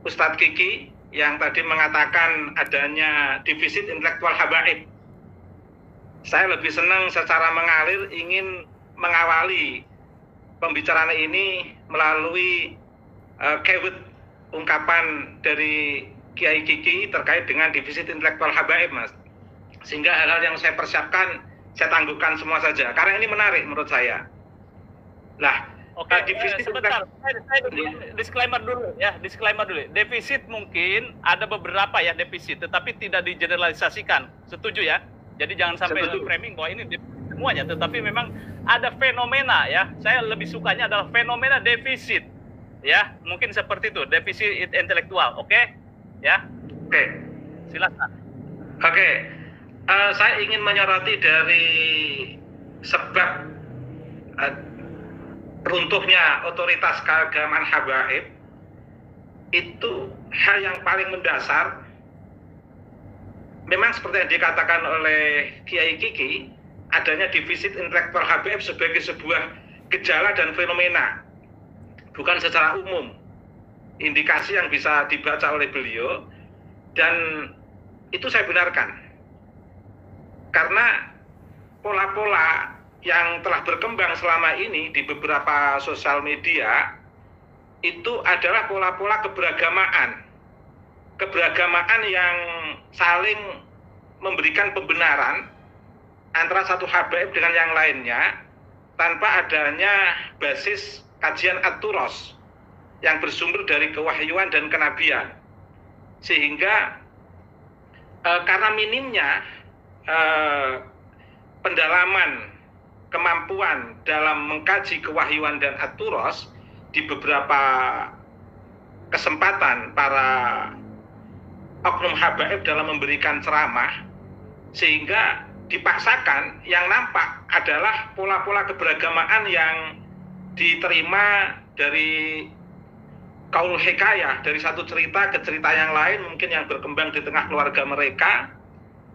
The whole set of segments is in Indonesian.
Ustadz Kiki yang tadi mengatakan adanya defisit intelektual habaib. Saya lebih senang secara mengalir ingin mengawali pembicaraan ini melalui keyword ungkapan dari Kiai Kiki terkait dengan defisit intelektual habaib, Mas. Sehingga hal-hal yang saya persiapkan saya tangguhkan semua saja karena ini menarik menurut saya. Nah, oke, sebentar, saya disclaimer dulu ya, disclaimer dulu. Defisit mungkin ada beberapa ya defisit, tetapi tidak digeneralisasikan. Setuju ya? Jadi jangan sampai framing bahwa ini semuanya, tetapi memang ada fenomena ya. Saya lebih sukanya adalah fenomena defisit. Ya, mungkin seperti itu, defisit intelektual. Oke? Ya? Oke. Silakan. Oke. Saya ingin menyoroti dari sebab runtuhnya otoritas keagamaan habaib itu hal yang paling mendasar. Memang seperti yang dikatakan oleh Kiai Kiki, adanya defisit intelektual habaib sebagai sebuah gejala dan fenomena, bukan secara umum. Indikasi yang bisa dibaca oleh beliau, dan itu saya benarkan. Karena pola-pola yang telah berkembang selama ini di beberapa sosial media itu adalah pola-pola keberagamaan. Keberagamaan yang saling memberikan pembenaran antara satu habaib dengan yang lainnya tanpa adanya basis kajian at-turos yang bersumber dari kewahyuan dan kenabian. Sehingga karena minimnya pendalaman kemampuan dalam mengkaji kewahyuan dan at-turos di beberapa kesempatan para oknum habaib dalam memberikan ceramah, sehingga dipaksakan yang nampak adalah pola-pola keberagamaan yang diterima dari kaul hikayah, dari satu cerita ke cerita yang lain mungkin yang berkembang di tengah keluarga mereka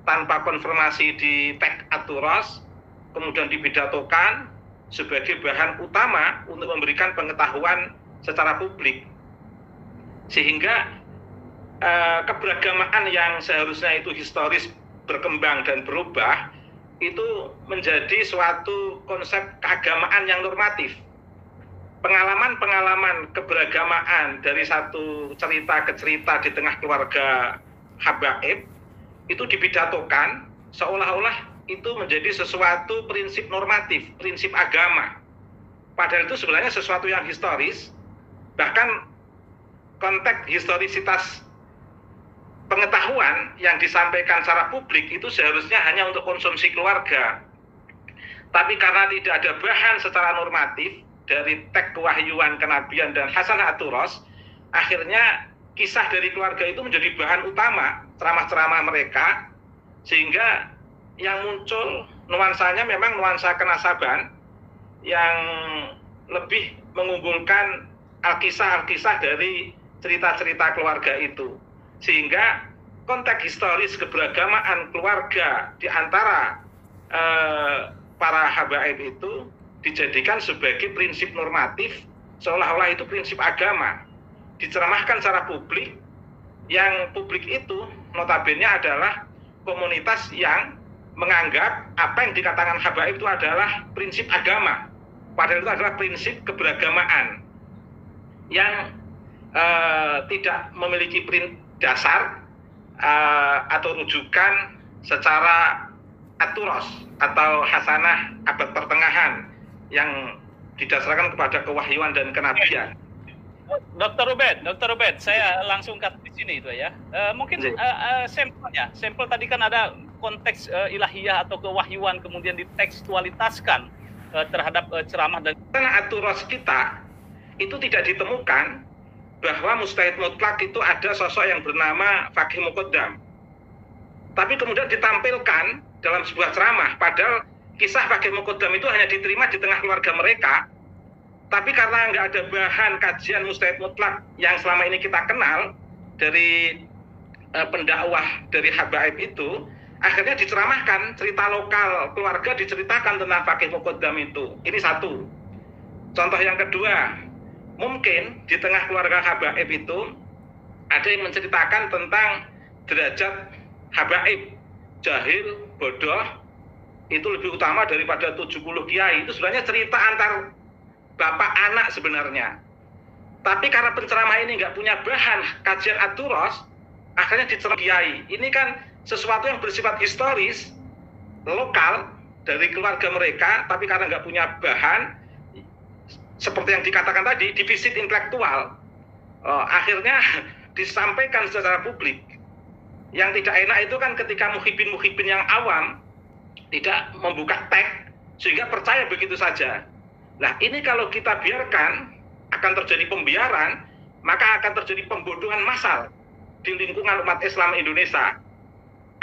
tanpa konfirmasi di teks at-turos, kemudian dipidatokan sebagai bahan utama untuk memberikan pengetahuan secara publik. Sehingga keberagamaan yang seharusnya itu historis berkembang dan berubah itu menjadi suatu konsep keagamaan yang normatif. Pengalaman-pengalaman keberagamaan dari satu cerita ke cerita di tengah keluarga habaib itu dipidatokan seolah-olah itu menjadi sesuatu prinsip normatif, prinsip agama. Padahal itu sebenarnya sesuatu yang historis, bahkan konteks historisitas pengetahuan yang disampaikan secara publik itu seharusnya hanya untuk konsumsi keluarga. Tapi karena tidak ada bahan secara normatif dari teks kewahyuan, kenabian, dan hasanah at-turos, akhirnya kisah dari keluarga itu menjadi bahan utama ceramah-ceramah mereka, sehingga yang muncul nuansanya memang nuansa kenasaban yang lebih mengunggulkan alkisah-alkisah dari cerita-cerita keluarga itu. Sehingga konteks historis keberagamaan keluarga di antara para habaib itu dijadikan sebagai prinsip normatif, seolah-olah itu prinsip agama, diceramahkan secara publik, yang publik itu notabene adalah komunitas yang menganggap apa yang dikatakan habaib itu adalah prinsip agama, padahal itu adalah prinsip keberagamaan yang tidak memiliki dasar atau rujukan secara at-turos atau hasanah abad pertengahan yang didasarkan kepada kewahyuan dan kenabian. Dr. Rubed, saya langsung cut di sini itu ya. Mungkin sampelnya, sampel tadi kan ada konteks ilahiyah atau kewahyuan kemudian ditekstualitaskan terhadap ceramah dan at-turos kita itu tidak ditemukan bahwa mustahid mutlak itu ada sosok yang bernama Faqih Muqaddam. Tapi kemudian ditampilkan dalam sebuah ceramah, padahal kisah Faqih Muqaddam itu hanya diterima di tengah keluarga mereka. Tapi karena nggak ada bahan kajian mustahid mutlak yang selama ini kita kenal dari pendakwah dari habaib itu, akhirnya diceramahkan cerita lokal keluarga, diceritakan tentang Faqih Muqaddam itu. Ini satu. Contoh yang kedua, mungkin di tengah keluarga habaib itu Ada yang menceritakan tentang derajat habaib, jahil, bodoh itu lebih utama daripada 70 kiai. Itu sebenarnya cerita antar bapak anak sebenarnya. Tapi karena penceramah ini nggak punya bahan kajian At-Turas, akhirnya diceramah kiai. Ini kan sesuatu yang bersifat historis, lokal, dari keluarga mereka, tapi karena nggak punya bahan, seperti yang dikatakan tadi, defisit intelektual, akhirnya disampaikan secara publik. Yang tidak enak itu kan ketika muhibin-muhibin yang awam tidak membuka tag sehingga percaya begitu saja. Nah, ini kalau kita biarkan akan terjadi pembiaran, maka akan terjadi pembodohan massal di lingkungan umat Islam Indonesia.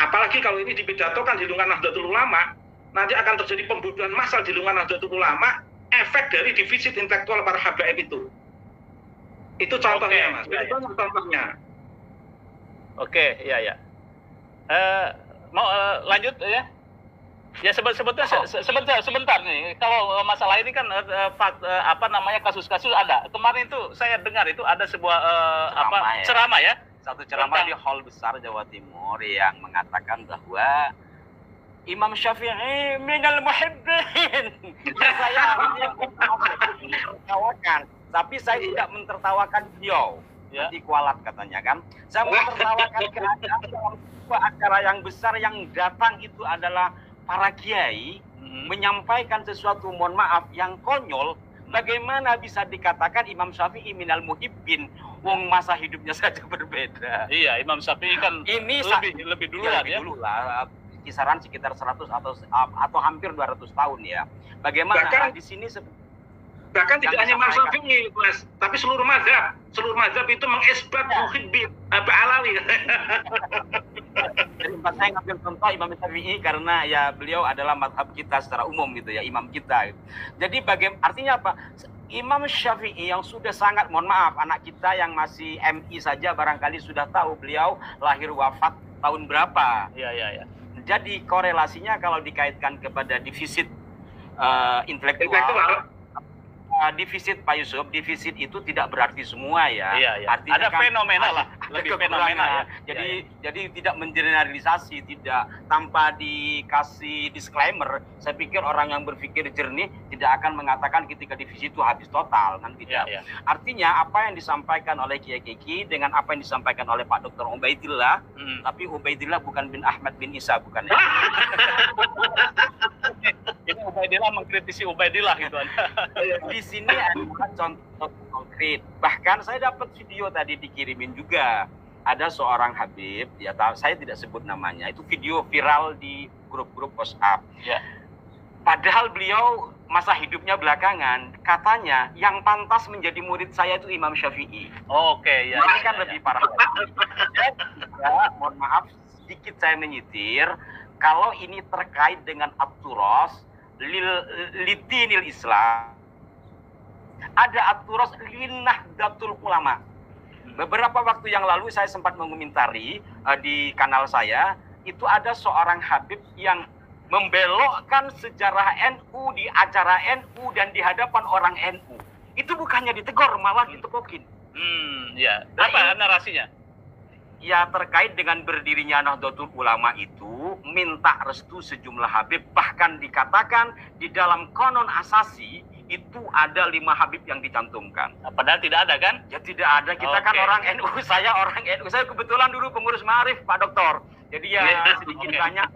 Apalagi kalau ini dipidatokan di lingkungan Nahdlatul Ulama, nanti akan terjadi pembodohan massal di lingkungan Nahdlatul Ulama, efek dari defisit intelektual para habaib itu. Itu contohnya, Mas. Itu contohnya. Oke, ya. Mau lanjut ya? Ya sebetulnya sebentar nih. Kalau masalah ini kan kasus-kasus ada. Kemarin itu saya dengar itu ada sebuah ceramah ya. Satu ceramah di hall besar Jawa Timur yang mengatakan bahwa Imam Syafi'i minal muhibbin. Saya harusnya mentertawakan, tapi saya tidak mentertawakan beliau. Ya. Nanti kualat katanya kan. Saya mentertawakan keadaan dalam sebuah acara yang besar yang datang itu adalah para kiai menyampaikan sesuatu, mohon maaf, yang konyol. Bagaimana bisa dikatakan Imam Syafi'i minal muhibbin? Wong masa hidupnya saja berbeda. Iya, Imam Syafi'i kan ini lebih duluan ya. Dulu lah, kisaran sekitar 100 atau hampir 200 tahun ya. Bagaimana Bahkan, di sini bahkan tidak hanya Imam Syafi'i, Mas, tapi seluruh mazhab itu mengisbat muhibbin Alawi. Jadi saya ngambil contoh Imam Syafi'i karena ya beliau adalah mazhab kita secara umum gitu ya, imam kita. Jadi artinya apa? Imam Syafi'i yang sudah sangat, mohon maaf, anak kita yang masih MI saja barangkali sudah tahu beliau lahir wafat tahun berapa. Iya. Jadi korelasinya kalau dikaitkan kepada defisit intelektual, defisit Pak Yusuf, defisit itu tidak berarti semua ya. Iya. Artinya ada kan fenomena lah, lebih fenomena ya. Jadi tidak mengeneralisasi, tidak tanpa dikasih disclaimer. Saya pikir orang yang berpikir jernih tidak akan mengatakan ketika defisit itu habis total kan tidak. Ya. Artinya apa yang disampaikan oleh Kiai Kiki dengan apa yang disampaikan oleh Pak Dr. Ubaidillah, tapi Ubaidillah bukan bin Ahmad bin Isa, bukan ya. Ini Ubaidillah mengkritisi Ubaidillah gitu. Di sini ada contoh konkret. Bahkan saya dapat video tadi dikirimin juga. Ada seorang Habib, ya saya tidak sebut namanya. Itu video viral di grup-grup WhatsApp. Ya. Padahal beliau masa hidupnya belakangan, katanya yang pantas menjadi murid saya itu Imam Syafi'i. Oke, ya. Ini kan lebih parah. Ya, mohon maaf, sedikit saya menyitir. Kalau ini terkait dengan At-Turas lidinil Islam, ada At-Turas Nahdlatul Ulama. Beberapa waktu yang lalu saya sempat mengomentari di kanal saya, itu ada seorang Habib yang membelokkan sejarah NU di acara NU dan di hadapan orang NU. Itu bukannya ditegur, malah ditepokin. Ya. Apa narasinya? Ya, terkait dengan berdirinya Nahdlatul Ulama itu minta restu sejumlah Habib, bahkan dikatakan di dalam konon asasi itu ada 5 Habib yang dicantumkan. Padahal tidak ada kan? Ya tidak ada, kita kan orang NU, saya orang NU, saya kebetulan dulu pengurus Ma'arif Pak Doktor. Jadi ya sedikit banyak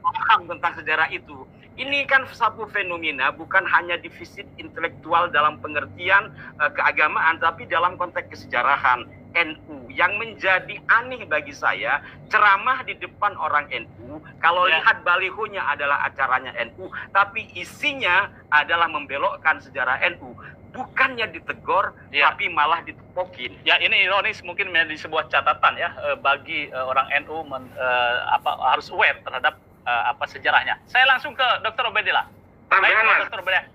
paham tentang sejarah itu. Ini kan satu fenomena, bukan hanya defisit intelektual dalam pengertian keagamaan, tapi dalam konteks kesejarahan. NU yang menjadi aneh bagi saya, ceramah di depan orang NU, kalau lihat balihonya adalah acaranya NU, tapi isinya adalah membelokkan sejarah NU. Bukannya ditegur, tapi malah ditepokin. Ya, ini ironis mungkin menjadi sebuah catatan ya bagi orang NU harus aware terhadap sejarahnya. Saya langsung ke Dr. Ubaidillah. Tambahan, Dr. Ubaidillah.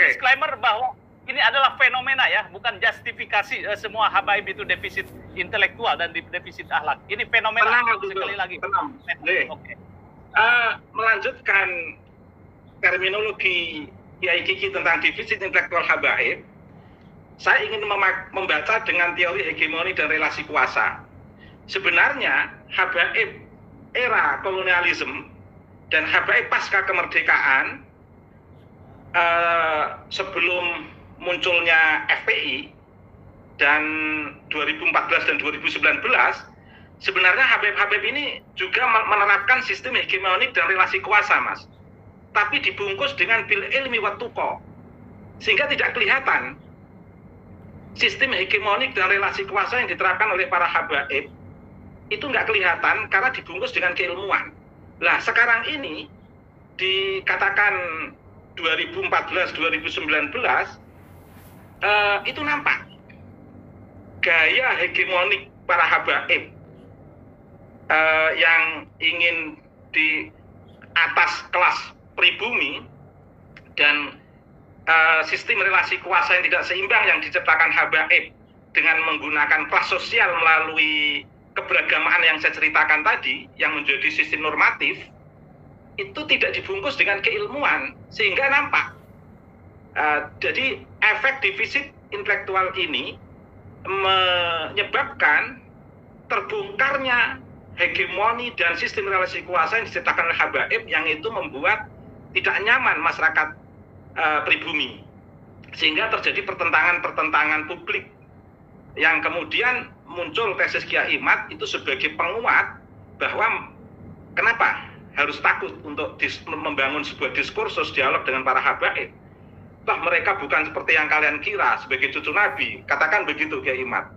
Disclaimer bahwa ini adalah fenomena ya, bukan justifikasi semua habaib itu defisit intelektual dan defisit akhlak. Ini fenomena sekali lagi. Oke. Melanjutkan terminologi Kiai Kiki tentang defisit intelektual habaib, saya ingin membaca dengan teori hegemoni dan relasi kuasa. Sebenarnya habaib era kolonialisme dan habaib pasca kemerdekaan sebelum munculnya FPI dan 2014 dan 2019, sebenarnya habaib-habaib ini juga menerapkan sistem hegemonik dan relasi kuasa, Mas. Tapi dibungkus dengan bil ilmi wa tuqa, sehingga tidak kelihatan sistem hegemonik dan relasi kuasa yang diterapkan oleh para habaib itu nggak kelihatan karena dibungkus dengan keilmuan. Lah sekarang ini dikatakan 2014-2019 itu nampak gaya hegemonik para habaib yang ingin di atas kelas pribumi dan sistem relasi kuasa yang tidak seimbang yang diciptakan habaib dengan menggunakan kelas sosial melalui keberagamaan yang saya ceritakan tadi yang menjadi sistem normatif itu tidak dibungkus dengan keilmuan sehingga nampak. Jadi efek defisit intelektual ini menyebabkan terbongkarnya hegemoni dan sistem relasi kuasa yang diciptakan oleh habaib yang itu membuat tidak nyaman masyarakat pribumi, sehingga terjadi pertentangan publik yang kemudian muncul tesis Kiai Imad itu sebagai penguat bahwa kenapa harus takut untuk membangun sebuah diskursus dialog dengan para habaib. Toh mereka bukan seperti yang kalian kira sebagai cucu Nabi, katakan begitu Kiai Imad.